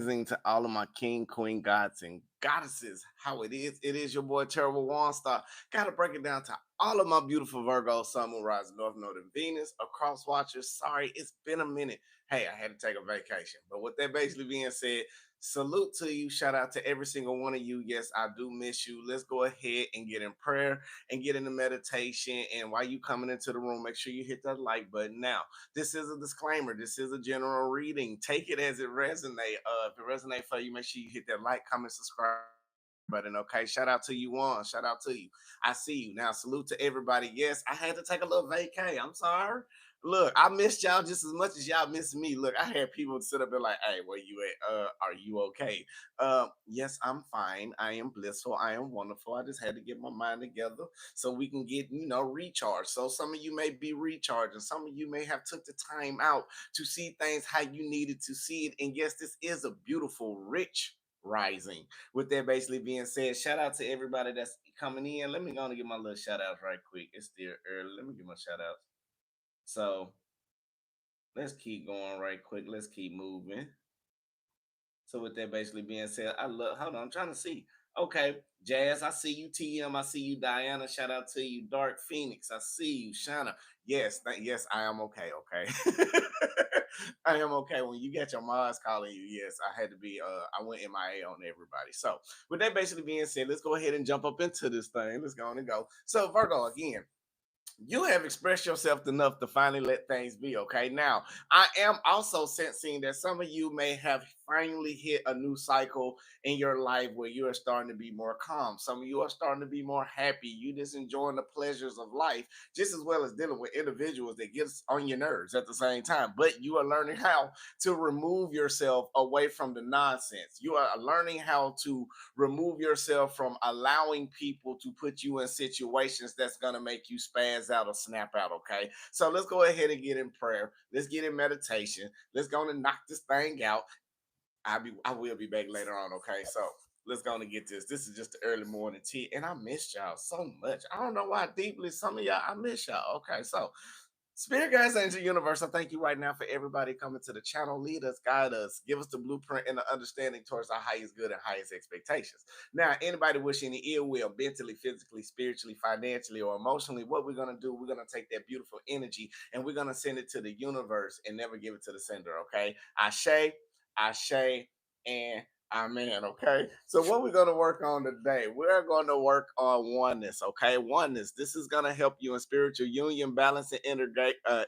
To all of my king, queen, gods, and goddesses. How it is? It is your boy Terrible Waunstar. Gotta break it down to all of my beautiful Virgo, Sun, Moon, Rising, North Node, and Venus, across watchers. Sorry, it's been a minute. Hey, I had to take a vacation. But with that basically being said, salute to you. Shout out to every single one of you. Yes, I do miss you. Let's go ahead and get in prayer and get into meditation. And while you coming into the room, make sure you hit that like button now. This is a disclaimer. This is a general reading. Take it as it resonates. If it resonates for you, make sure you hit that like, comment, subscribe button. Okay. Shout out to you, Juan. Shout out to you. I see you. Now, salute to everybody. Yes, I had to take a little vacay. I'm sorry. Look, I missed y'all just as much as y'all missed me. Look, I had people sit up and like, hey, where you at? Are you okay? Yes, I'm fine. I am blissful. I am wonderful. I just had to get my mind together so we can get recharged. So some of you may be recharged, and some of you may have took the time out to see things how you needed to see it. And yes, this is a beautiful, rich rising. With that basically being said, shout out to everybody that's coming in. Let me go and give my little shout outs right quick. It's still early. Let me give my shout outs. So let's keep going right quick. Let's keep moving. So with that basically being said, I love. Hold on, I'm trying to see. Okay, Jazz, I see you. TM, I see you. Diana, shout out to you. Dark Phoenix, I see you. Shana, yes, yes, I am okay. Okay, I am okay. When you get your moms calling you, yes, I had to be. I went MIA on everybody. So with that basically being said, let's go ahead and jump up into this thing. Let's go on and go. So Virgo again, you have expressed yourself enough to finally let things be. Okay, now I am also sensing that some of you may have finally hit a new cycle in your life where you are starting to be more calm. Some of you are starting to be more happy. You just enjoying the pleasures of life just as well as dealing with individuals that gets on your nerves at the same time, but you are learning how to remove yourself away from the nonsense. You are learning how to remove yourself from allowing people to put you in situations that's going to make you spaz out or snap out. Okay, so let's go ahead and get in prayer. Let's get in meditation. Let's go and knock this thing out. I will be back later on. Okay, so let's go and get this. This is just the early morning tea, and I missed y'all so much. I don't know why deeply some of y'all I miss y'all. Okay, so Spirit guides, angel universe, I thank you right now for everybody coming to the channel. Lead us, guide us, give us the blueprint and the understanding towards our highest good and highest expectations. Now, anybody wishing any ill will, mentally, physically, spiritually, financially, or emotionally, what we're going to do, we're going to take that beautiful energy and we're going to send it to the universe and never give it to the sender, okay? Ashe, and Amen. Okay. So what we're going to work on today, we're going to work on oneness. Okay. Oneness. This is going to help you in spiritual union, balance, and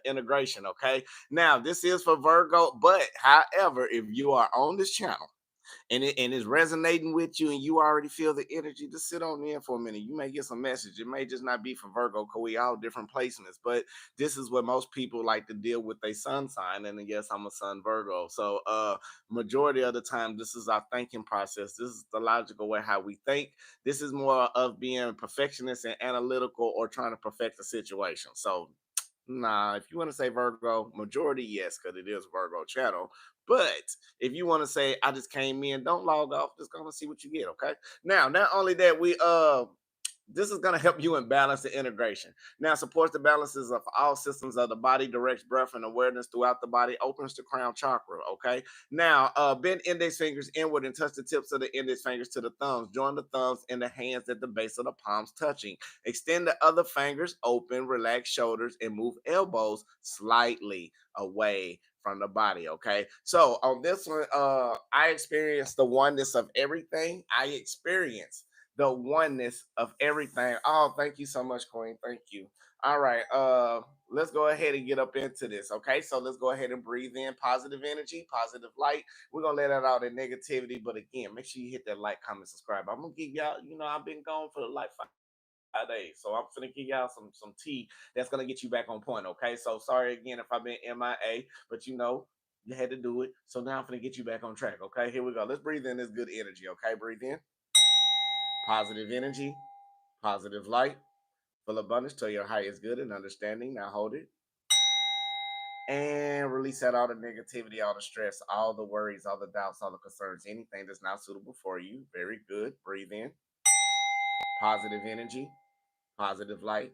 integration. Okay. Now, this is for Virgo, but however, if you are on this channel and it's resonating with you and you already feel the energy, just sit on in for a minute. You may get some message. It may just not be for Virgo because we all different placements, but this is what most people like to deal with their sun sign. And yes, I'm a sun Virgo. So majority of the time, this is our thinking process. This is the logical way how we think. This is more of being perfectionist and analytical or trying to perfect the situation. So nah, if you want to say Virgo, majority, yes, because it is Virgo channel. But if you want to say I just came in, don't log off. Just gonna see what you get. Okay. Now, not only that, this is going to help you in balance and integration. Now, supports the balances of all systems of the body, directs breath and awareness throughout the body, opens the crown chakra. Okay. Now, bend index fingers inward and touch the tips of the index fingers to the thumbs. Join the thumbs and the hands at the base of the palms touching. Extend the other fingers open, relax shoulders, and move elbows slightly away from the body. Okay. So on this one, I experienced the oneness of everything. I experienced the oneness of everything. Oh, thank you so much, Queen. Thank you. All right. Let's go ahead and get up into this. Okay. So let's go ahead and breathe in positive energy, positive light. We're gonna let out all the negativity. But again, make sure you hit that like, comment, subscribe. I'm gonna give y'all, I've been gone for like 5 days. So I'm gonna give y'all some tea that's gonna get you back on point. Okay. So sorry again if I've been MIA, but you had to do it. So now I'm gonna get you back on track. Okay, here we go. Let's breathe in this good energy. Okay, breathe in positive energy, positive light, full abundance to your highest good and understanding. Now hold it and release out all the negativity, all the stress, all the worries, all the doubts, all the concerns, anything that's not suitable for you. Very good. Breathe in positive energy, positive light,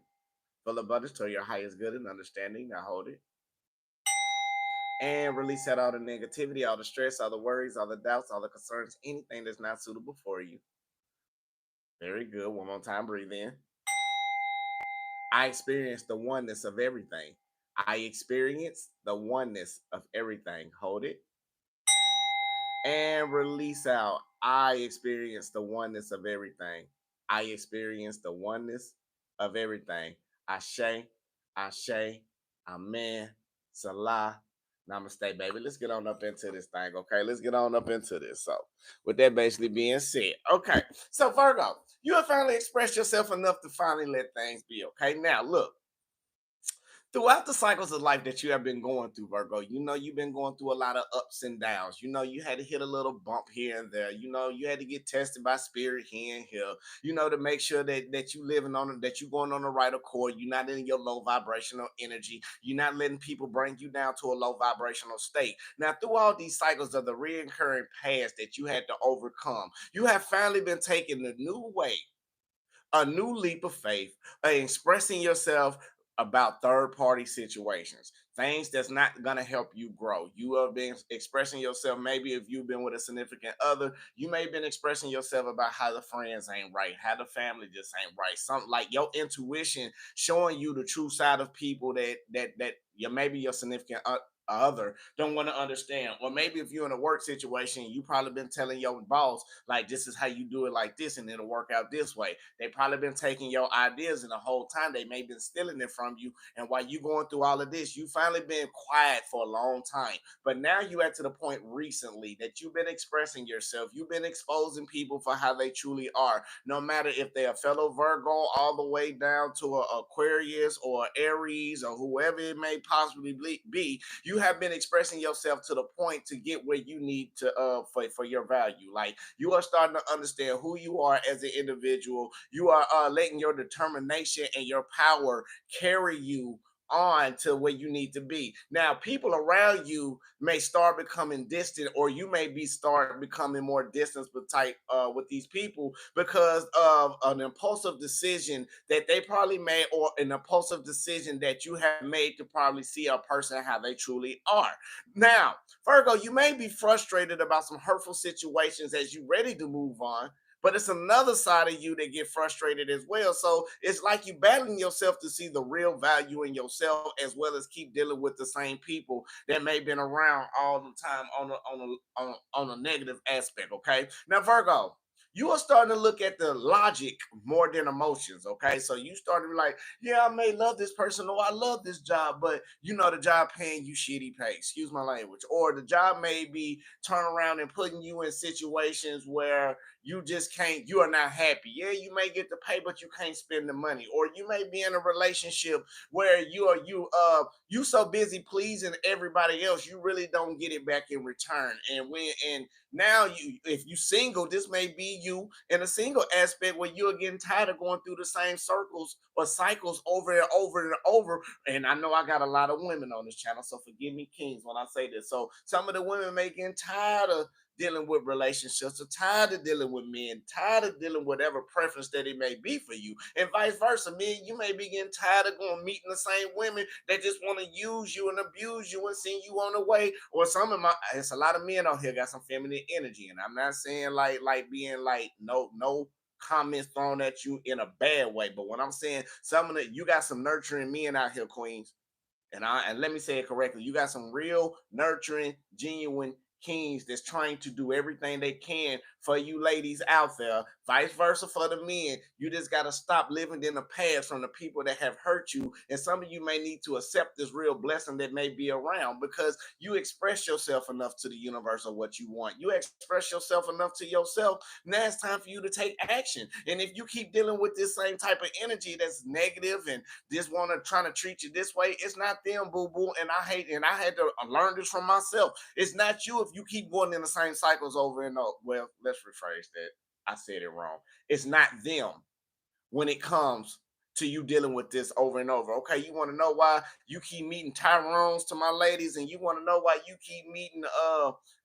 full abundance to your highest good and understanding. Now hold it And release out all the negativity, all the stress, all the worries, all the doubts, all the concerns, anything that's not suitable for you. Very good. One more time, breathe in. I experience the oneness of everything. I experience the oneness of everything. Hold it. And release out. I experience the oneness of everything. I experience the oneness of everything. Ashe, Ashe, Amen, Salah, Namaste, baby. Let's get on up into this thing, okay? Let's get on up into this. So, with that basically being said, okay. So, Virgo, you have finally expressed yourself enough to finally let things be, okay? Now, look, throughout the cycles of life that you have been going through, Virgo, you know you've been going through a lot of ups and downs. You know you had to hit a little bump here and there. You know you had to get tested by spirit here and here. You know, to make sure that you living on that you going on the right accord. You're not in your low vibrational energy. You're not letting people bring you down to a low vibrational state. Now, through all these cycles of the reoccurring past that you had to overcome, you have finally been taking the new way, a new leap of faith, expressing yourself about third party situations, things that's not going to help you grow. You have been expressing yourself. Maybe if you've been with a significant other, you may have been expressing yourself about how the friends ain't right, how the family just ain't right. Something like your intuition showing you the true side of people that you maybe your significant other don't want to understand. Or maybe if you're in a work situation, you probably been telling your boss, like, this is how you do it like this, and it'll work out this way. They probably been taking your ideas, and the whole time they may been stealing it from you. And while you going through all of this, you finally been quiet for a long time. But now you at to the point recently that you've been expressing yourself. You've been exposing people for how they truly are, no matter if they're a fellow Virgo all the way down to a Aquarius or Aries or whoever it may possibly be. You have been expressing yourself to the point to get where you need to for your value. Like, you are starting to understand who you are as an individual. You are letting your determination and your power carry you on to where you need to be. Now, people around you may start becoming distant, or you may be start becoming more distance with type with these people because of an impulsive decision that they probably made, or an impulsive decision that you have made to probably see a person how they truly are. Now, Virgo, you may be frustrated about some hurtful situations as you ready to move on, but it's another side of you that get frustrated as well. So it's like you battling yourself to see the real value in yourself, as well as keep dealing with the same people that may have been around all the time on a negative aspect. Okay, now Virgo, you are starting to look at the logic more than emotions. Okay, so you started to be like, yeah, I may love this person, or I love this job, but you know the job paying you shitty pay. Excuse my language. Or the job may be turning around and putting you in situations where you just can't, you are not happy. Yeah, you may get the pay, but you can't spend the money. Or you may be in a relationship where you so busy pleasing everybody else, you really don't get it back in return. And now you, if you single, this may be you in a single aspect where you are getting tired of going through the same circles or cycles over and over and over. And I know I got a lot of women on this channel, so forgive me, kings, when I say this. So some of the women may get tired of dealing with relationships, are tired of dealing with men, tired of dealing with whatever preference that it may be for you, and vice versa. Men, you may be getting tired of going meeting the same women that just want to use you and abuse you and send you on the way. Or some of my, it's a lot of men out here got some feminine energy, and I'm not saying like being like no comments thrown at you in a bad way, but what I'm saying, some of the, you got some nurturing men out here, queens, and let me say it correctly. You got some real nurturing, genuine kings that's trying to do everything they can for you ladies out there. Vice versa for the men. You just got to stop living in the past from the people that have hurt you. And some of you may need to accept this real blessing that may be around, because you express yourself enough to the universe of what you want. You express yourself enough to yourself. Now it's time for you to take action. And if you keep dealing with this same type of energy that's negative and just want to trying to treat you this way, it's not them, boo boo. And I hate, and I had to learn this from myself. It's not you if you keep going in the same cycles over and over. Well, let's rephrase that. I said it wrong. It's not them when it comes to you dealing with this over and over. Okay, you want to know why you keep meeting Tyrones to my ladies, and you want to know why you keep meeting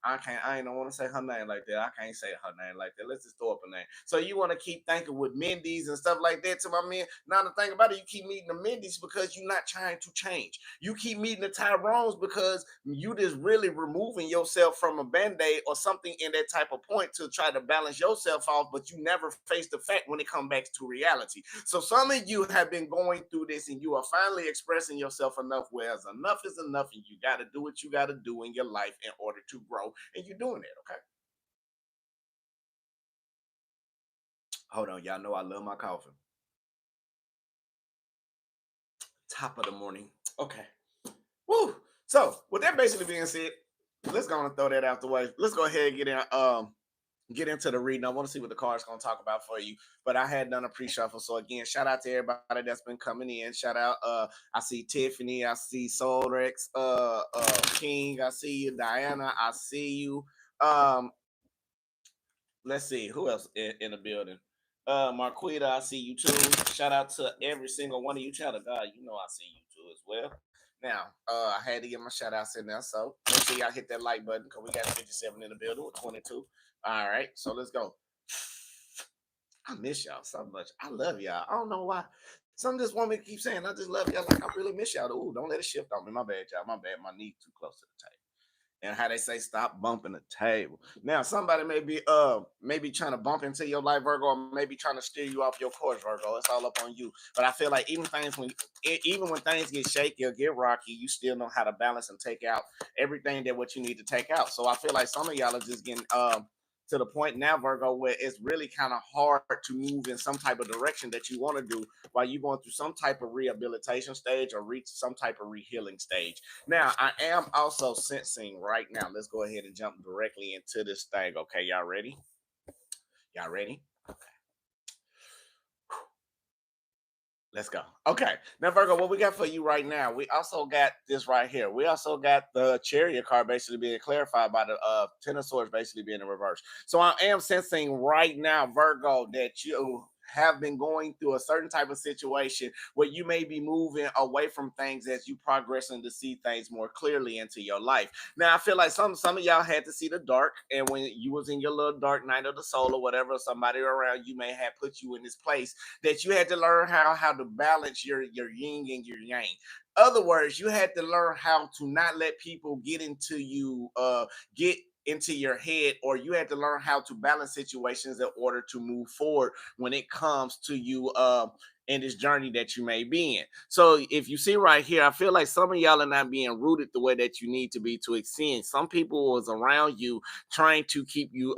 I ain't don't want to say her name like that. I can't say her name like that. Let's just throw up a name. So you want to keep thinking with Mindy's and stuff like that to my men. Now the thing about it, you keep meeting the Mindy's because you're not trying to change. You keep meeting the Tyrones because you just really removing yourself from a band-aid or something in that type of point to try to balance yourself off, but you never face the fact when it comes back to reality. So some of you have been going through this and you are finally expressing yourself enough, whereas enough is enough and you got to do what you got to do in your life in order to grow, and you're doing it. Okay, hold on, y'all know I love my coffee. Top of the morning. Okay. Woo. So with that basically being said, let's go and throw that out the way. Let's go ahead and get into the reading. I want to see what the card's gonna talk about for you. But I had done a pre-shuffle. So again, shout out to everybody that's been coming in. Shout out, I see Tiffany, I see Solrex, King, I see you, Diana, I see you. Let's see who else in the building. Marquita, I see you too. Shout out to every single one of you. Child of God, you know I see you too as well. Now, I had to get my shout outs in there. So make sure y'all hit that like button because we got 57 in the building with 22. All right, so let's go. I miss y'all so much. I love y'all. I don't know why. Some of this woman keep saying I just love y'all. Like I really miss y'all. Ooh, don't let it shift on me. My bad, y'all. My bad. My knee too close to the table. And how they say stop bumping the table. Now somebody maybe trying to bump into your life, Virgo, or maybe trying to steer you off your course, Virgo. It's all up on you. But I feel like even when things get shaky or get rocky, you still know how to balance and take out everything that what you need to take out. So I feel like some of y'all are just getting to the point now, Virgo, where it's really kind of hard to move in some type of direction that you want to do while you're going through some type of rehabilitation stage or reach some type of rehealing stage. Now, I am also sensing right now. Let's go ahead and jump directly into this thing. Okay, y'all ready? Y'all ready? Let's go. Okay. Now, Virgo, what we got for you right now, we also got this right here. We also got the Chariot card basically being clarified by the Ten of Swords basically being in reverse. So I am sensing right now, Virgo, that you have been going through a certain type of situation where you may be moving away from things as you progressing to see things more clearly into your life. Now I feel like some of y'all had to see the dark, and when you was in your little dark night of the soul or whatever, somebody around you may have put you in this place that you had to learn how to balance your yin and your yang. Other words, you had to learn how to not let people get into you, get into your head, or you had to learn how to balance situations in order to move forward when it comes to you in this journey that you may be in. So if you see right here, I feel like some of y'all are not being rooted the way that you need to be to extend. Some people was around you trying to keep you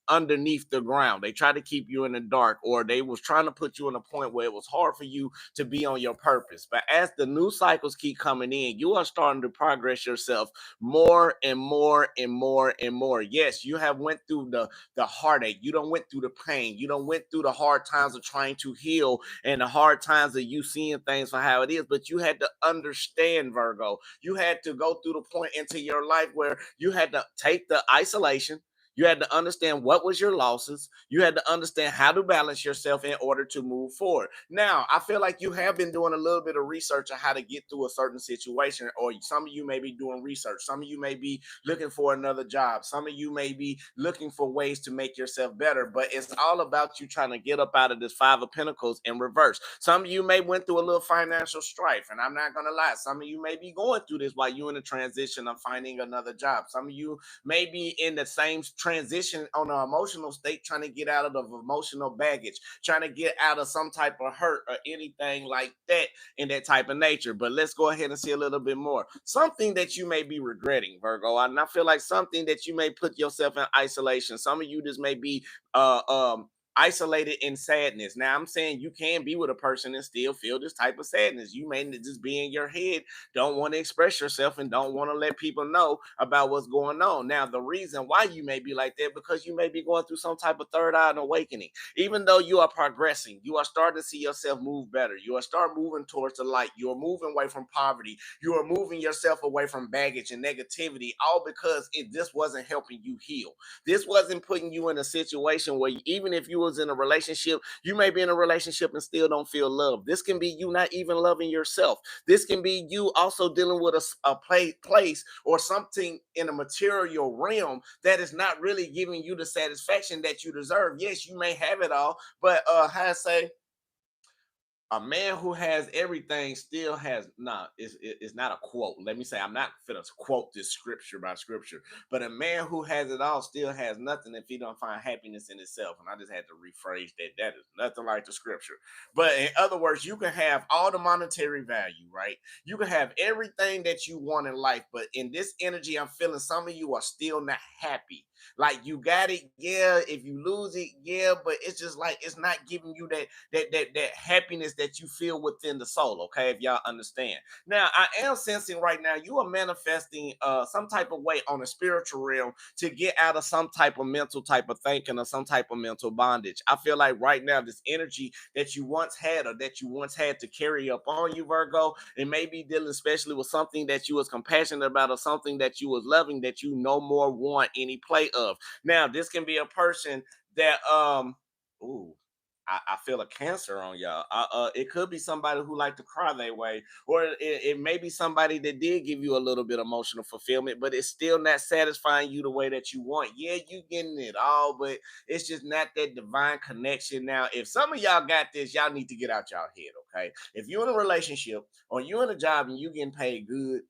underneath the ground. They tried to keep you in the dark, or they was trying to put you in a point where it was hard for you to be on your purpose. But as the new cycles keep coming in, you are starting to progress yourself more and more and more and more. Yes, you have went through the heartache. You don't went through the pain. You don't went through the hard times of trying to heal and the hard times of you seeing things for how it is. But you had to understand, Virgo. You had to go through the point into your life where you had to take the isolation. You had to understand what was your losses. You had to understand how to balance yourself in order to move forward. Now, I feel like you have been doing a little bit of research on how to get through a certain situation, or some of you may be doing research. Some of you may be looking for another job. Some of you may be looking for ways to make yourself better, but it's all about you trying to get up out of this Five of Pentacles in reverse. Some of you may went through a little financial strife, and I'm not going to lie. Some of you may be going through this while you're in the transition of finding another job. Some of you maybe in the same transition on an emotional state, trying to get out of the emotional baggage, trying to get out of some type of hurt or anything like that in that type of nature. But let's go ahead and see a little bit more. Something that you may be regretting, Virgo. And I feel like something that you may put yourself in isolation. Some of you just may be isolated in sadness. Now I'm saying you can be with a person and still feel this type of sadness. You may just be in your head, don't want to express yourself and don't want to let people know about what's going on. Now the reason why you may be like that, because you may be going through some type of third eye and awakening. Even though you are progressing, you are starting to see yourself move better. You are start moving towards the light. You are moving away from poverty. You are moving yourself away from baggage and negativity, all because it just wasn't helping you heal. This wasn't putting you in a situation where even if you was in a relationship, you may be in a relationship and still don't feel love. This can be you not even loving yourself. This can be you also dealing with a place or something in a material realm that is not really giving you the satisfaction that you deserve. Yes, you may have it all, but how I say, a man who has everything still has not, it's not a quote. Let me say, I'm not gonna quote this scripture by scripture, but a man who has it all still has nothing if he don't find happiness in himself. And I just had to rephrase that. That is nothing like the scripture. But in other words, you can have all the monetary value, right? You can have everything that you want in life, but in this energy I'm feeling, some of you are still not happy. Like you got it, yeah. If you lose it, yeah, but it's just like it's not giving you that happiness that you feel within the soul. Okay, if y'all understand. Now, I am sensing right now you are manifesting some type of way on a spiritual realm to get out of some type of mental type of thinking or some type of mental bondage. I feel like right now this energy that you once had or that you once had to carry up on you, Virgo, it may be dealing especially with something that you was compassionate about or something that you was loving that you no more want any play of. Now, this can be a person that ooh, I feel a cancer on y'all. It could be somebody who like to cry their way, or it may be somebody that did give you a little bit of emotional fulfillment, but it's still not satisfying you the way that you want. Yeah, you getting it all, but it's just not that divine connection. Now, if some of y'all got this, y'all need to get out y'all head, okay? If you're in a relationship or you're in a job and you getting paid good,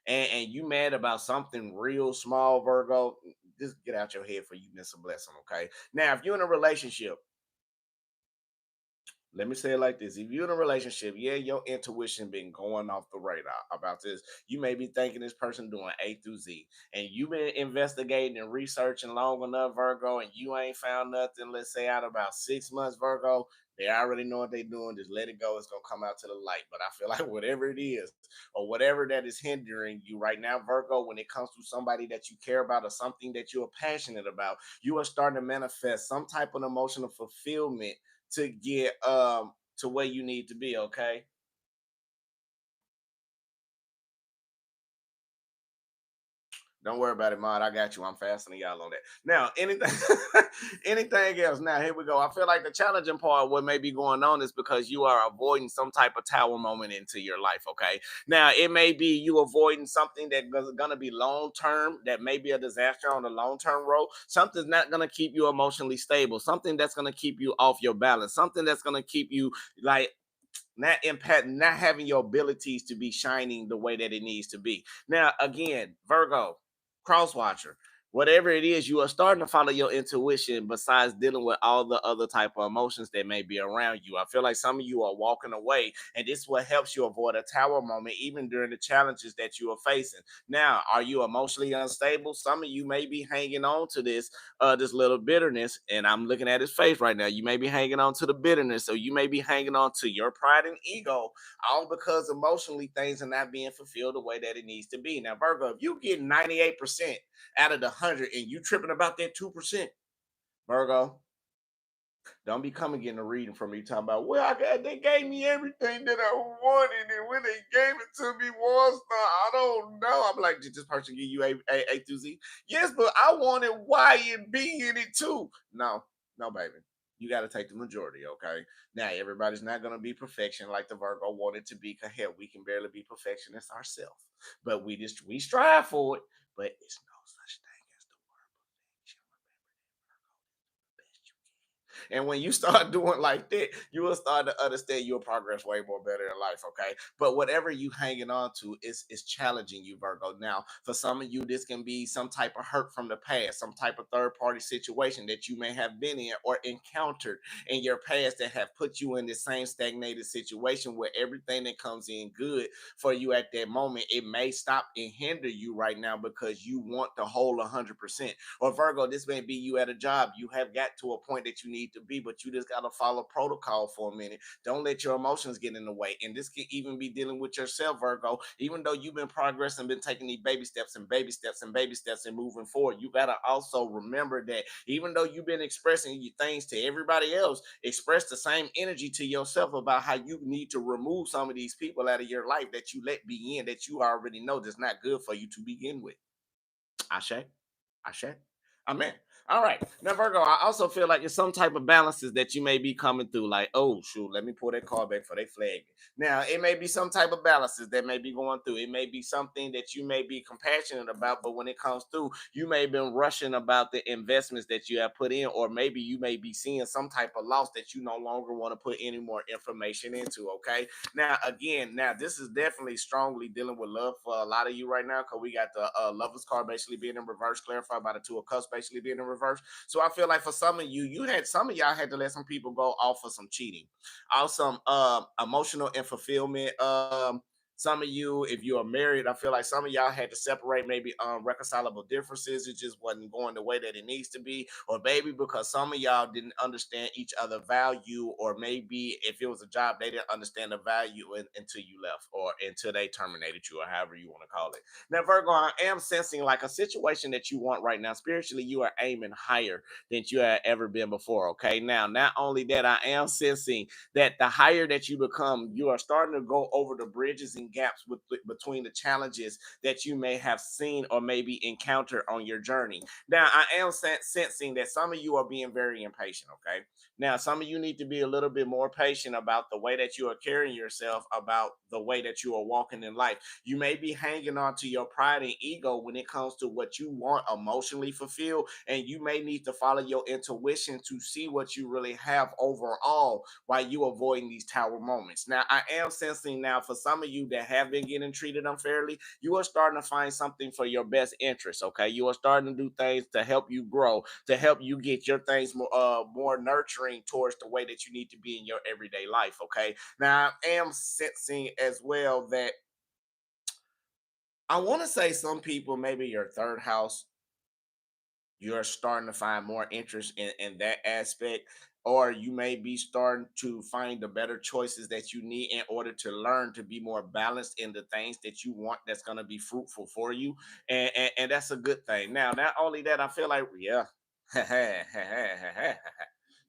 and you mad about something real small, Virgo, just get out your head for you miss a blessing, okay? Now, if you're in a relationship, let me say it like this. If you're in a relationship, yeah, your intuition been going off the radar about this. You may be thinking this person doing A through Z, and you've been investigating and researching long enough, Virgo, and you ain't found nothing. Let's say out about 6 months, Virgo, they already know what they're doing. Just let it go. It's gonna come out to the light. But I feel like whatever it is, or whatever that is hindering you right now, Virgo, when it comes to somebody that you care about or something that you are passionate about, you are starting to manifest some type of emotional fulfillment to get to where you need to be, okay? Don't worry about it, Mod. I got you. I'm faster than y'all on that. Now, anything, anything else? Now, here we go. I feel like the challenging part, what may be going on, is because you are avoiding some type of tower moment into your life. Okay. Now, it may be you avoiding something that's gonna be long term, that may be a disaster on the long term road. Something's not gonna keep you emotionally stable. Something that's gonna keep you off your balance. Something that's gonna keep you like not impact, not having your abilities to be shining the way that it needs to be. Now, again, Virgo, cross watcher, whatever it is, you are starting to follow your intuition besides dealing with all the other type of emotions that may be around you. I feel like some of you are walking away, and this is what helps you avoid a tower moment, even during the challenges that you are facing. Now, are you emotionally unstable? Some of you may be hanging on to this little bitterness, and I'm looking at his face right now. You may be hanging on to the bitterness, so you may be hanging on to your pride and ego, all because emotionally things are not being fulfilled the way that it needs to be. Now, Virgo, if you get 98% out of the 100 and you tripping about that 2%, Virgo, don't be coming getting a reading from me talking about, well, they gave me everything that I wanted, and when they gave it to me, Waunstar, I don't know. I'm like, did this person give you A through Z? Yes, but I wanted Y and B in it too. No, no, baby. You got to take the majority, okay? Now, everybody's not going to be perfection like the Virgo wanted to be. Cause hell, we can barely be perfectionists ourselves, but we strive for it. But it's no such thing as the word perfection. And when you start doing like that, you will start to understand you'll progress way more better in life. Okay. But whatever you hanging on to is challenging you, Virgo. Now, for some of you, this can be some type of hurt from the past, some type of third party situation that you may have been in or encountered in your past that have put you in the same stagnated situation where everything that comes in good for you at that moment, it may stop and hinder you right now because you want the whole 100%. Or Virgo, this may be you at a job. You have got to a point that you need to be, but you just got to follow protocol for a minute. Don't let your emotions get in the way. And this can even be dealing with yourself, Virgo. Even though you've been progressing, been taking these baby steps and baby steps and baby steps and moving forward, you got to also remember that even though you've been expressing things to everybody else, express the same energy to yourself about how you need to remove some of these people out of your life that you let be in, that you already know that's not good for you to begin with. Ashe. Ashe. Amen. All right. Now, Virgo, I also feel like there's some type of balances that you may be coming through. Like, oh, shoot, let me pull that card back for they flag. Now, it may be some type of balances that may be going through. It may be something that you may be compassionate about, but when it comes through, you may have been rushing about the investments that you have put in, or maybe you may be seeing some type of loss that you no longer want to put any more information into. Okay. Now, again, now this is definitely strongly dealing with love for a lot of you right now because we got the lovers card basically being in reverse, clarified by the two of cups basically being in reverse. So I feel like for some of you, you had some of y'all had to let some people go off for some cheating, off some emotional and fulfillment. Some of you, if you are married, I feel like some of y'all had to separate maybe reconcilable differences. It just wasn't going the way that it needs to be, or maybe because some of y'all didn't understand each other value, or maybe if it was a job, they didn't understand the value until you left, or until they terminated you, or however you want to call it. Now, Virgo, I am sensing like a situation that you want right now. Spiritually, you are aiming higher than you have ever been before. Okay. Now, not only that, I am sensing that the higher that you become, you are starting to go over the bridges and gaps between the challenges that you may have seen or maybe encountered on your journey. Now, I am sensing that some of you are being very impatient. Okay. Now, some of you need to be a little bit more patient about the way that you are carrying yourself, about the way that you are walking in life. You may be hanging on to your pride and ego when it comes to what you want emotionally fulfilled, and you may need to follow your intuition to see what you really have overall while you avoiding these tower moments. Now, I am sensing now for some of you that have been getting treated unfairly, you are starting to find something for your best interest. Okay, you are starting to do things to help you grow, to help you get your things more nurturing towards the way that you need to be in your everyday life. Okay, now I am sensing as well that I want to say some people, maybe your third house, you're starting to find more interest in that aspect, or you may be starting to find the better choices that you need in order to learn to be more balanced in the things that you want that's going to be fruitful for you. And that's a good thing. Now, not only that, I feel like, yeah.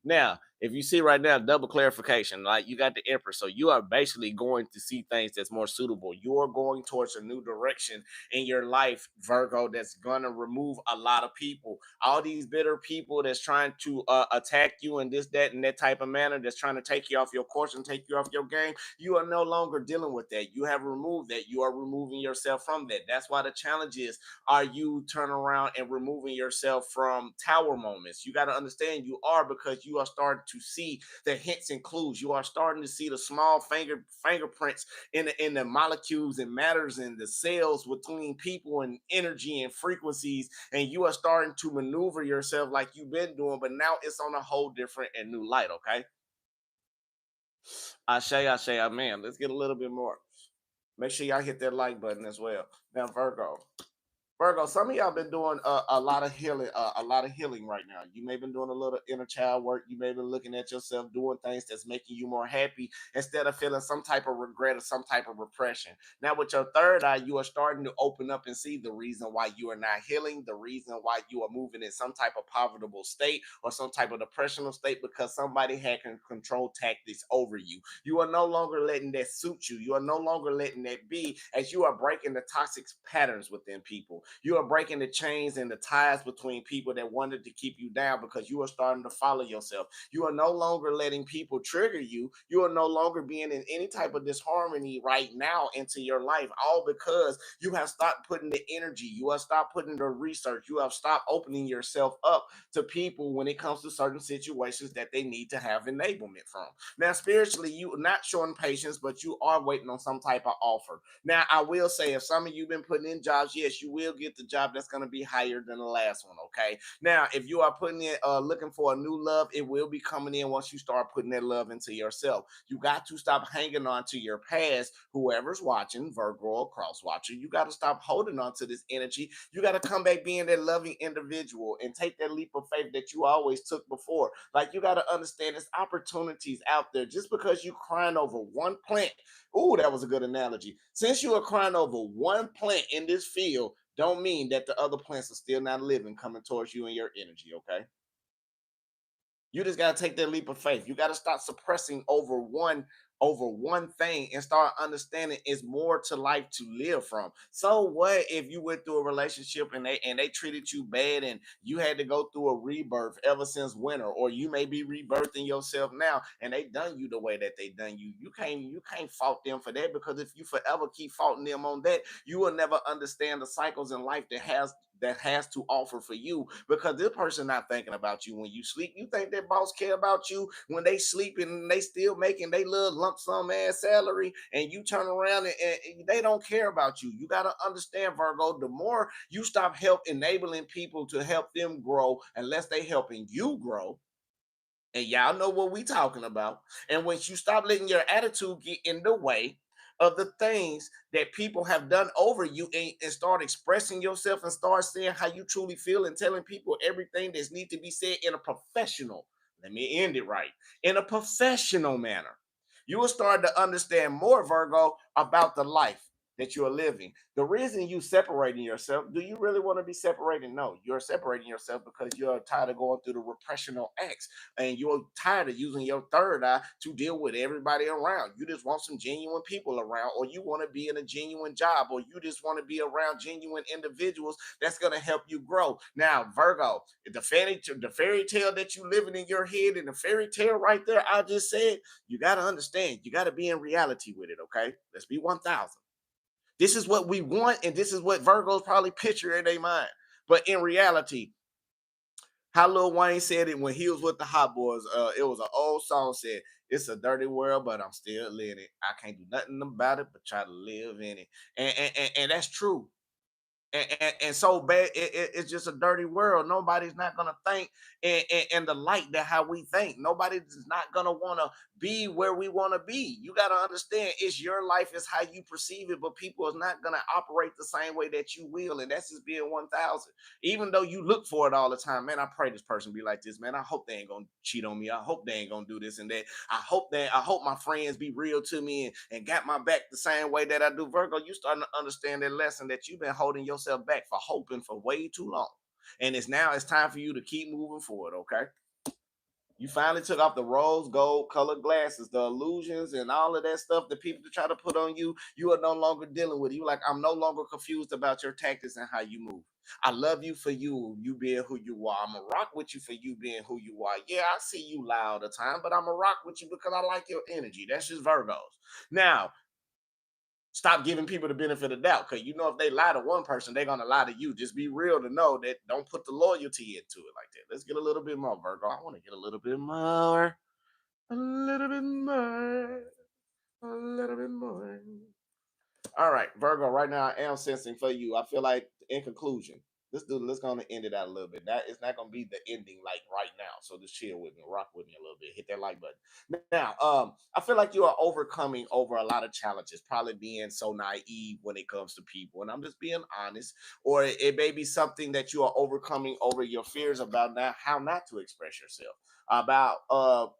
Now, if you see right now, double clarification, like you got the Empress, so you are basically going to see things that's more suitable. You are going towards a new direction in your life, Virgo, that's gonna remove a lot of people. All these bitter people that's trying to attack you and this, that, and that type of manner, that's trying to take you off your course and take you off your game. You are no longer dealing with that. You have removed that. You are removing yourself from that. That's why the challenge is, are you turning around and removing yourself from tower moments? You got to understand you are, because you are starting to see the hints and clues. You are starting to see the small fingerprints in the molecules and matters and the cells between people and energy and frequencies, and you are starting to maneuver yourself like you've been doing, but now it's on a whole different and new light. Okay, I say, amen. Let's get a little bit more. Make sure y'all hit that like button as well. Now, Virgo. Virgo, some of y'all been doing a lot of healing right now. You may have been doing a little inner child work. You may have been looking at yourself doing things that's making you more happy instead of feeling some type of regret or some type of repression. Now, with your third eye, you are starting to open up and see the reason why you are not healing, the reason why you are moving in some type of povertable state or some type of depressional state, because somebody had control tactics over you. You are no longer letting that suit you. You are no longer letting that be, as you are breaking the toxic patterns within people. You are breaking the chains and the ties between people that wanted to keep you down, because you are starting to follow yourself. You are no longer letting people trigger you. You are no longer being in any type of disharmony right now into your life, all because you have stopped putting the energy. You have stopped putting the research. You have stopped opening yourself up to people when it comes to certain situations that they need to have enablement from. Now, spiritually, you are not showing patience, but you are waiting on some type of offer. Now, I will say, if some of you been putting in jobs, yes, you will get the job that's going to be higher than the last one. Okay. Now, if you are putting in, looking for a new love, it will be coming in once you start putting that love into yourself. You got to stop hanging on to your past. Whoever's watching, Virgo or cross watcher, you got to stop holding on to this energy. You got to come back being that loving individual and take that leap of faith that you always took before. Like, you got to understand there's opportunities out there. Just because you crying over one plant, ooh, that was a good analogy. Since you are crying over one plant in this field, don't mean that the other plants are still not living, coming towards you and your energy. Okay. You just got to take that leap of faith. You got to start suppressing over one thing and start understanding it's more to life to live from. So what if you went through a relationship and they treated you bad and you had to go through a rebirth ever since winter, or you may be rebirthing yourself now and they done you the way that they done you. You can't fault them for that, because if you forever keep faulting them on that, you will never understand the cycles in life that has to offer for you, because this person not thinking about you when you sleep. You think that boss care about you when they sleeping and they still making they little lump sum ass salary, and you turn around and they don't care about you. You got to understand, Virgo, the more you stop help enabling people to help them grow, unless they helping you grow, and y'all know what we talking about. And once you stop letting your attitude get in the way of the things that people have done over you, and start expressing yourself and start saying how you truly feel and telling people everything that needs to be said in a professional, let me end it right, in a professional manner, you will start to understand more, Virgo, about the life that you are living. The reason you separating yourself, do you really want to be separated? No, you're separating yourself because you're tired of going through the repressional acts, and you're tired of using your third eye to deal with everybody around. You just want some genuine people around, or you want to be in a genuine job, or you just want to be around genuine individuals that's going to help you grow. Now, Virgo, the fairy tale that you living in your head, and the fairy tale right there I just said, you got to understand, you got to be in reality with it, okay? Let's be 1,000. This is what we want, and this is what Virgos probably picture in their mind. But in reality, how Lil Wayne said it when he was with the Hot Boys. It was an old song, said, "It's a dirty world, but I'm still living it. I can't do nothing about it, but try to live in it." And that's true. And so bad, it's just a dirty world. Nobody's not gonna think in the light that how we think. Nobody's not gonna want to be where we want to be. You got to understand, it's your life, is how you perceive it, but people is not gonna operate the same way that you will, and that's just being 1,000. Even though you look for it all the time, man, I pray this person be like this, man. I hope they ain't gonna cheat on me. I hope they ain't gonna do this and that. I hope my friends be real to me and got my back the same way that I do. Virgo, you starting to understand that lesson, that you've been holding yourself back for hoping for way too long. And it's time for you to keep moving forward, okay? You finally took off the rose gold colored glasses, the illusions and all of that stuff that people try to put on you. You are no longer dealing with it. You like, I'm no longer confused about your tactics and how you move. I love you for you being who you are. I'm gonna rock with you for you being who you are. Yeah, I see you lie all the time, but I'm gonna rock with you because I like your energy. That's just Virgos. Now, stop giving people the benefit of doubt, because you know if they lie to one person, they're gonna lie to you. Just be real to know that. Don't put the loyalty into it like that. Let's get a little bit more, Virgo. I want to get a little bit more, a little bit more, a little bit more. All right, Virgo. Right now, I am sensing for you. I feel like, in conclusion, let's go and end it out a little bit. That it's not gonna be the ending like right now. So just chill with me, rock with me a little bit, hit that like button. Now, I feel like you are overcoming over a lot of challenges. Probably being so naive when it comes to people, and I'm just being honest. Or it may be something that you are overcoming over your fears about now how not to express yourself, about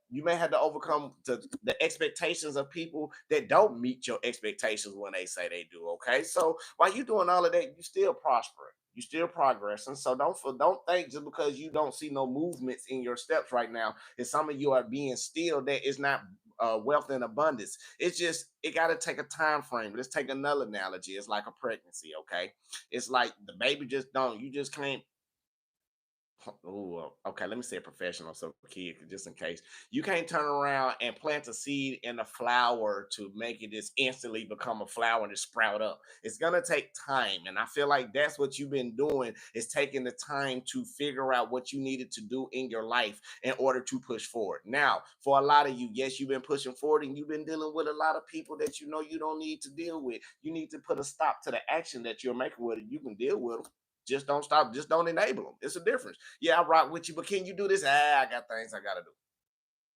you may have to overcome the expectations of people that don't meet your expectations when they say they do. Okay, so while you're doing all of that, you still prospering, you still progressing. So don't think just because you don't see no movements in your steps right now, and some of you are being still, that is not wealth and abundance. It's just, it got to take a time frame. Let's take another analogy. It's like a pregnancy. Okay, it's like the baby just don't, you just can't. Oh, okay. Let me say professional, so kid, just in case. You can't turn around and plant a seed in a flower to make it just instantly become a flower and just sprout up. It's gonna take time, and I feel like that's what you've been doing, is taking the time to figure out what you needed to do in your life in order to push forward. Now, for a lot of you, yes, you've been pushing forward, and you've been dealing with a lot of people that you know you don't need to deal with. You need to put a stop to the action that you're making with it. You can deal with them, just don't stop. Just don't enable them. It's a difference. Yeah, I rock with you, but can you do this? I got things I gotta do.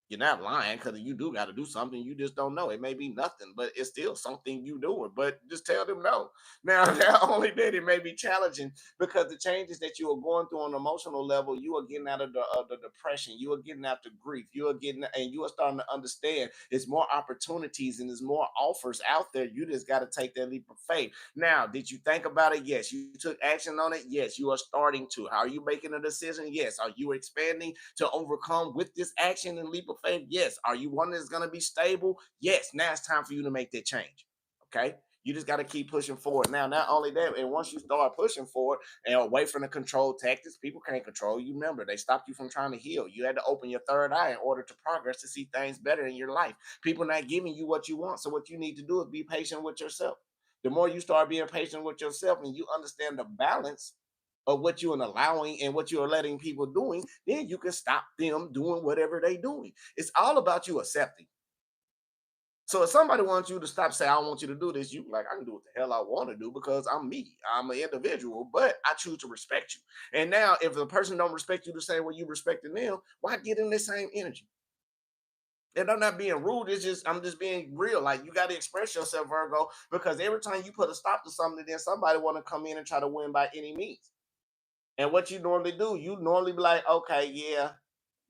You're not lying because you do got to do something. You just don't know. It may be nothing, but it's still something you doing. But just tell them no. Now, not only that, it may be challenging because the changes that you are going through on an emotional level, you are getting out of the depression. You are getting out the grief. You are getting, and you are starting to understand there's more opportunities and there's more offers out there. You just got to take that leap of faith. Now, did you think about it? Yes. You took action on it? Yes. You are starting to. How are you making a decision? Yes. Are you expanding to overcome with this action and leap of faith? Yes. Are you one that's going to be stable? Yes. Now it's time for you to make that change. Okay. You just got to keep pushing forward. Now, not only that, and once you start pushing forward and away from the control tactics, people can't control you. Remember, they stopped you from trying to heal. You had to open your third eye in order to progress to see things better in your life. People not giving you what you want. So what you need to do is be patient with yourself. The more you start being patient with yourself and you understand the balance of what you're allowing and what you're letting people doing, then you can stop them doing whatever they're doing. It's all about you accepting. So if somebody wants you to stop saying, I want you to do this, you like, I can do what the hell I want to do because I'm me. I'm an individual, but I choose to respect you. And now if the person don't respect you the same way you respecting them, why get in the same energy? And I'm not being rude. It's just I'm just being real. Like you got to express yourself, Virgo, because every time you put a stop to something, then somebody want to come in and try to win by any means. And what you normally do, you normally be like, okay, yeah,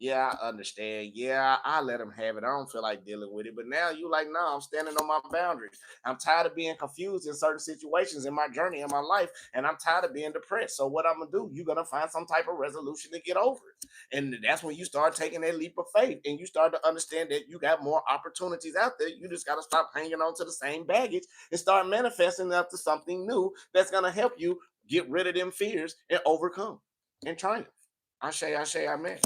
yeah, I understand. Yeah, I let them have it. I don't feel like dealing with it. But now you like, no, I'm standing on my boundaries. I'm tired of being confused in certain situations in my journey in my life, and I'm tired of being depressed. So what I'm gonna do? You're gonna find some type of resolution to get over it, and that's when you start taking that leap of faith, and you start to understand that you got more opportunities out there. You just gotta stop hanging on to the same baggage and start manifesting up to something new that's gonna help you get rid of them fears and overcome and triumph. I say, amen.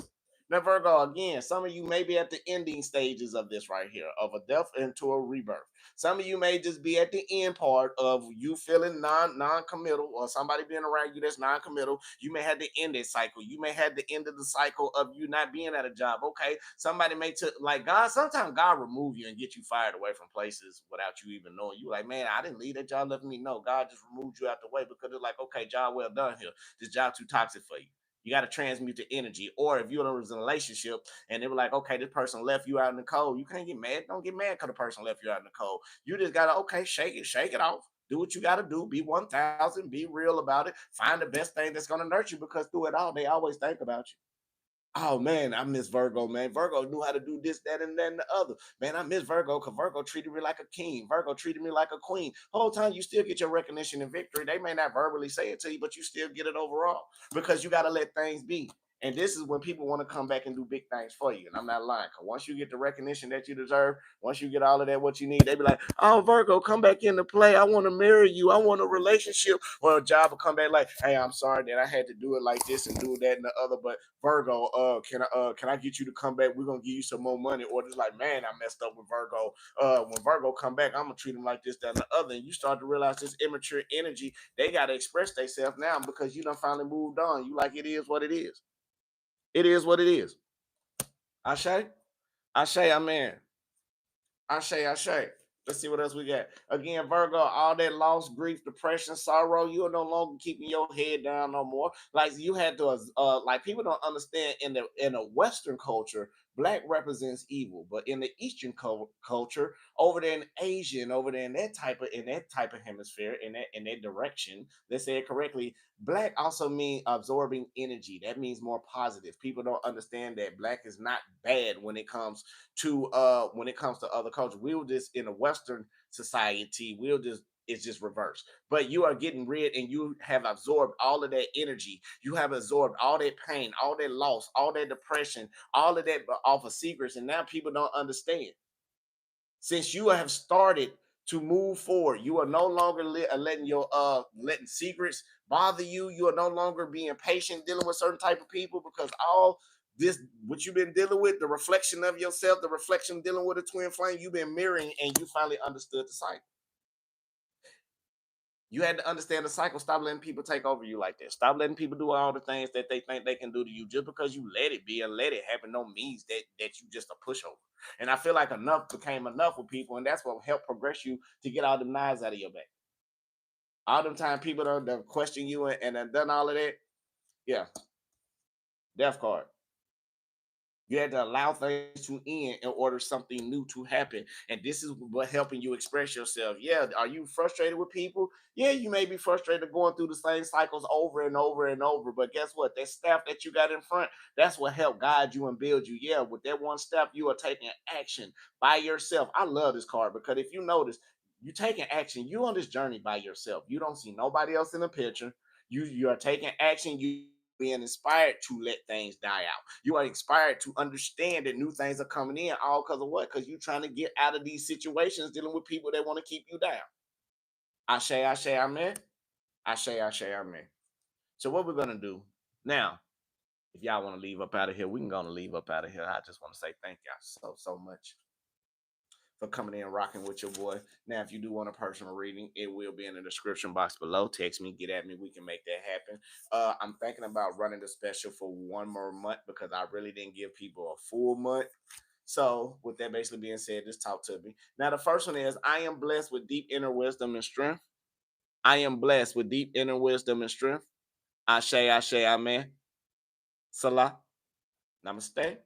Now, Virgo, again, some of you may be at the ending stages of this right here, of a death into a rebirth. Some of you may just be at the end part of you feeling non-committal, or somebody being around you that's non-committal. You may have the end that cycle. You may have the end of the cycle of you not being at a job. Okay, somebody may like God. Sometimes God remove you and get you fired away from places without you even knowing. You like, man, I didn't leave that job. Let me know. God just removed you out the way because it's like, okay, job well done here. This job too toxic for you. You got to transmute the energy. Or if you're in a relationship and they were like, okay, this person left you out in the cold, you can't get mad. Don't get mad because the person left you out in the cold. You just got to, okay, shake it off. Do what you got to do. Be 1,000. Be real about it. Find the best thing that's going to nurture you because through it all, they always think about you. Oh man, I miss Virgo, man. Virgo knew how to do this, that, and then the other. Man, I miss Virgo because Virgo treated me like a king. Virgo treated me like a queen. Whole time you still get your recognition and victory. They may not verbally say it to you, but you still get it overall because you got to let things be. And this is when people want to come back and do big things for you. And I'm not lying. Because once you get the recognition that you deserve, once you get all of that, what you need, they be like, oh, Virgo, come back into play. I want to marry you. I want a relationship. Well, a job will come back like, hey, I'm sorry that I had to do it like this and do that and the other. But Virgo, can I get you to come back? We're gonna give you some more money. Or just like, man, I messed up with Virgo. When Virgo come back, I'm gonna treat him like this, that, and the other. And you start to realize this immature energy, they gotta express themselves now because you done finally moved on. You like it is what it is. It is what it is. Ashe? Ashe, amen. Ashe. Let's see what else we got. Again, Virgo, all that loss, grief, depression, sorrow, you are no longer keeping your head down no more. Like you had to, like people don't understand in a Western culture, black represents evil, but in the Eastern culture, over there in Asian, over there in that type of hemisphere, in that direction, let's say it correctly, black also means absorbing energy. That means more positive. People don't understand that black is not bad when it comes to other cultures. We'll just in a Western society, we'll just it's just reversed. But you are getting rid and you have absorbed all of that energy. You have absorbed all that pain, all that loss, all that depression, all of that off of secrets. And now people don't understand. Since you have started to move forward, you are no longer letting your letting secrets bother you. You are no longer being patient dealing with certain type of people because all this what you've been dealing with, the reflection of yourself, the reflection dealing with a twin flame, you've been mirroring and you finally understood the cycle. You had to understand the cycle. Stop letting people take over you like that. Stop letting people do all the things that they think they can do to you. Just because you let it be and let it happen, no means that you just a pushover. And I feel like enough became enough with people, and that's what helped progress you to get all the knives out of your back. All them time people don't question you and done all of that. Yeah, death card. You had to allow things to end in order something new to happen. And this is what helping you express yourself. Yeah, are you frustrated with people? Yeah, you may be frustrated going through the same cycles over and over and over. But guess what? That staff that you got in front, that's what helped guide you and build you. Yeah, with that one step, you are taking action by yourself. I love this card because if you notice, you taking action. You on this journey by yourself. You don't see nobody else in the picture. You are taking action. You being inspired to let things die out. You are inspired to understand that new things are coming in, all because of what? Because you're trying to get out of these situations dealing with people that want to keep you down. I say, amen. I say, amen. So what we're gonna do now? If y'all want to leave up out of here, we can gonna leave up out of here. I just want to say thank y'all so much for coming in and rocking with your boy. Now, if you do want a personal reading, it will be in the description box below. Text me, get at me. We can make that happen. I'm thinking about running the special for one more month because I really didn't give people a full month. So, with that basically being said, just talk to me. Now, the first one is I am blessed with deep inner wisdom and strength. I am blessed with deep inner wisdom and strength. Ashe, amen. Salah. Namaste.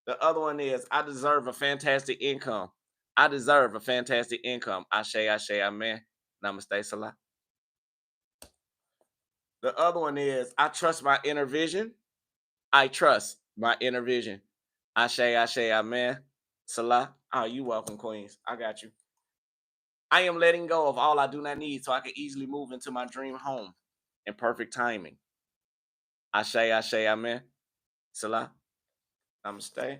The other one is I deserve a fantastic income. I deserve a fantastic income. Ashe, amen. Namaste, Salah. The other one is I trust my inner vision. I trust my inner vision. Ashe, amen. Salah. Oh, you welcome, Queens. I got you. I am letting go of all I do not need so I can easily move into my dream home in perfect timing. Ashe, amen. Salah. Namaste.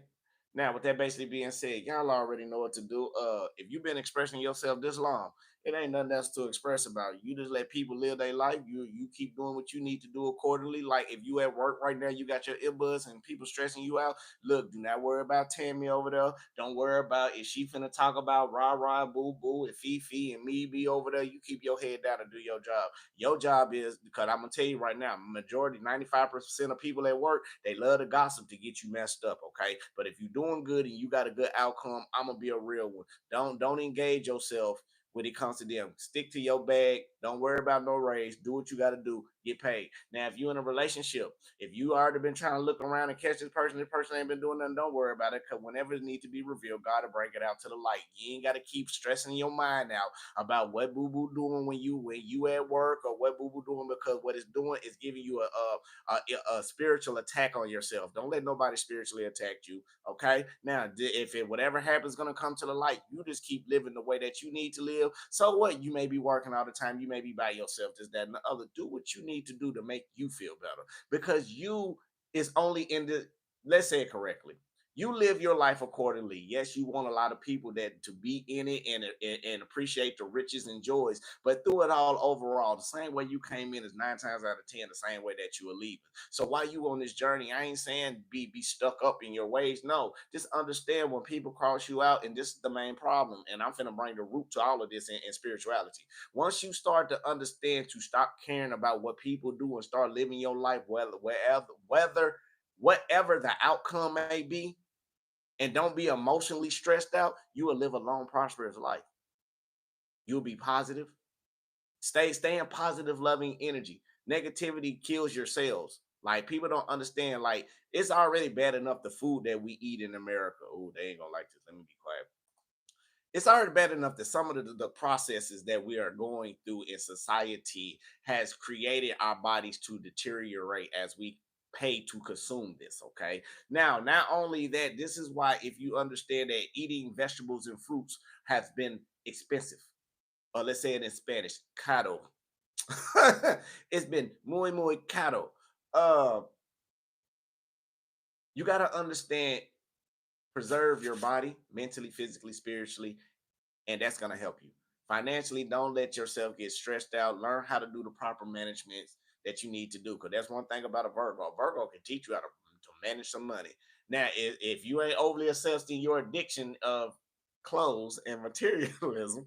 Now, with that basically being said, y'all already know what to do. If you've been expressing yourself this long, it ain't nothing else to express about. You just let people live their life. You keep doing what you need to do accordingly. Like if you at work right now, you got your earbuds and people stressing you out. Look, do not worry about Tammy over there. Don't worry about if she finna talk about rah rah boo boo and Fifi and me be over there. You keep your head down and do your job. Your job is because I'm gonna tell you right now, majority 95% of people at work they love to gossip to get you messed up. Okay, but if you're doing good and you got a good outcome, I'm gonna be a real one. Don't engage yourself when it comes to them. Stick to your bag. Don't worry about no raise. Do what you got to do. Get paid. Now, if you're in a relationship, if you already been trying to look around and catch this person ain't been doing nothing, don't worry about it. Because whenever it needs to be revealed, God will bring it out to the light. You ain't got to keep stressing your mind out about what boo boo doing when you at work or what boo boo doing because what it's doing is giving you a spiritual attack on yourself. Don't let nobody spiritually attack you. Okay. Now, if it whatever happens gonna come to the light, you just keep living the way that you need to live. So what? You may be working all the time. You may be by yourself. This, that, and the other. Do what you need to do to make you feel better because you is only in the. Let's say it correctly. You live your life accordingly. Yes, you want a lot of people that to be in it and appreciate the riches and joys, but through it all, overall, the same way you came in is 9 times out of 10 the same way that you will leave. So while you on this journey, I ain't saying be stuck up in your ways. No, just understand when people cross you out, and this is the main problem. And I'm finna bring the root to all of this in spirituality. Once you start to understand to stop caring about what people do and start living your life, whether whatever the outcome may be, and don't be emotionally stressed out, you will live a long, prosperous life. You'll be positive. Stay in positive, loving energy. Negativity kills your cells. Like people don't understand. Like it's already bad enough the food that we eat in America. Oh, they ain't gonna like this. Let me be quiet. It's already bad enough that some of the processes that we are going through in society has created our bodies to deteriorate as we pay to consume this. Okay. Now, not only that, this is why if you understand that eating vegetables and fruits has been expensive, or let's say it in Spanish, caro. It's been muy caro. Uh, you gotta understand, preserve your body mentally, physically, spiritually, and that's gonna help you. Financially, don't let yourself get stressed out. Learn how to do the proper managements that you need to do. Because that's one thing about a Virgo. Virgo can teach you how to manage some money. Now, if you ain't overly obsessed in your addiction of clothes and materialism,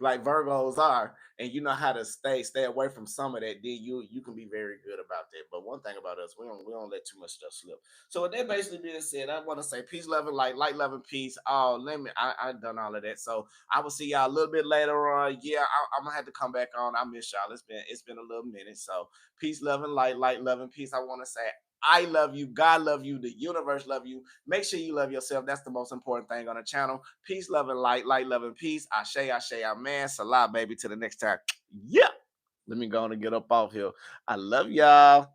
like Virgos are, and you know how to stay away from some of that, then you can be very good about that. But one thing about us, we don't let too much stuff slip. So with that basically being said, I want to say peace, love, and light, love, and peace. Oh, I done all of that. So I will see y'all a little bit later on. Yeah, I'm gonna have to come back on. I miss y'all. It's been a little minute. So peace, love, and light, love, and peace. I want to say I love you. God love you. The universe love you. Make sure you love yourself. That's the most important thing on the channel. Peace, love, and light. Light, love, and peace. Ashe, ashe, amen. Salah, baby. Till the next time. Yeah. Let me go on and get up off here. I love y'all.